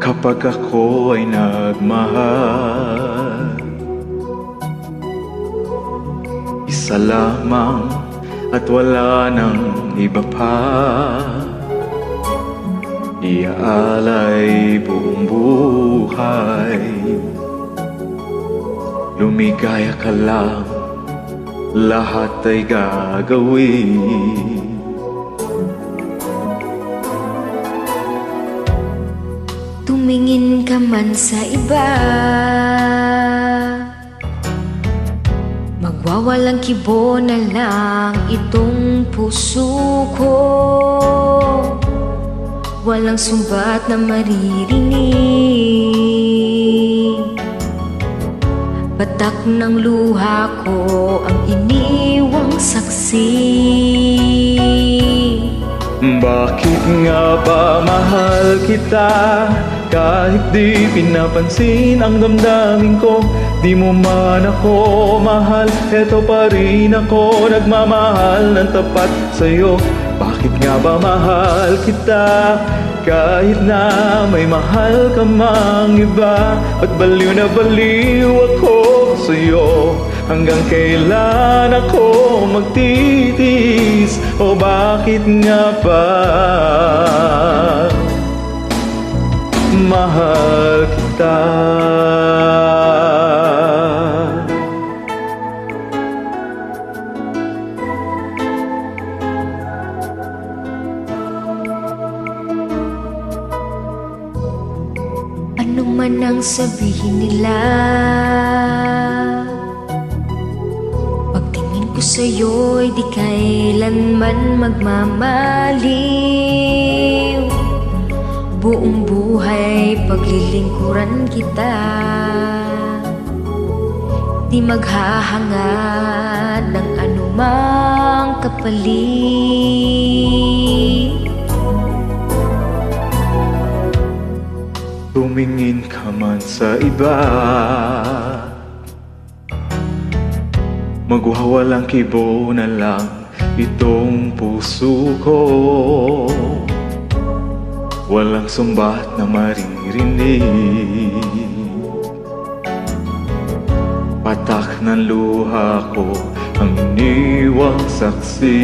Kapag ako ay nagmahal, isa lamang at wala nang iba pa. Iaalay buong buhay, lumigaya ka lang, lahat ay gagawin. Tumingin ka man sa iba, magwawalang kibo na lang itong puso ko. Walang sumbat na maririnig, patak ng luha ko ang iniwang saksi. Bakit nga ba mahal kita? Kahit di pinapansin ang damdamin ko, di mo man ako mahal, eto pa rin ako nagmamahal ng tapat sa'yo. Bakit nga ba mahal kita? Kahit na may mahal ka mang iba, at baliw na baliw ako sa'yo. Hanggang kailan ako magtitiis? O bakit nga ba mahal kita? Ano man ang sabihin nila, pagtingin ko sa'yo'y di kailanman magmamaliw. Buong buhay paglilingkuran kita, di maghahangad ng anumang kapalit. Tumingin ka man sa iba, magwawalang kibo na lang itong puso ko. Walang sumbat na maririnig, patak ng luha ko ang iniwang saksi.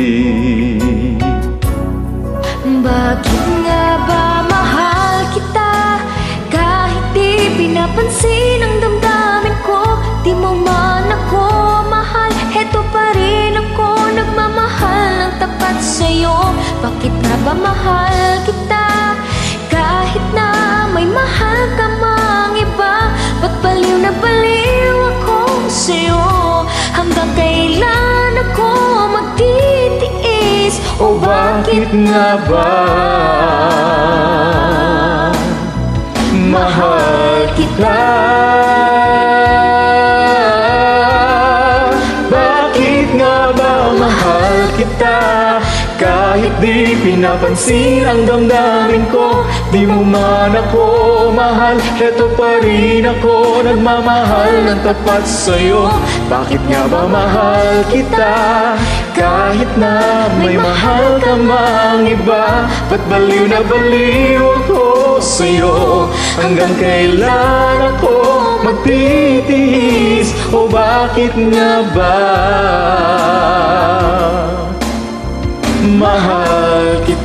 Bakit nga ba mahal kita? Kahit di pinapansin ang damdamin ko, di mo man ako mahal, heto pa rin ako nagmamahal ng tapat sa'yo. Bakit nga ba mahal kita? Kahit na may mahal ka mang iba, ba't baliw na baliw ako sa'yo? Hanggang kailan ako magtitiis? O bakit nga ba mahal kita? Bakit nga ba mahal kita? Kahit di pinapansin ang damdamin ko, di mo man ako mahal, eto pa rin ako nagmamahal ng tapat sa'yo. Bakit nga ba mahal kita? Kahit na may mahal ka mang iba, ba't baliw na baliw ako sa'yo? Hanggang kailan ako magtitiis? O bakit nga ba mahal kita?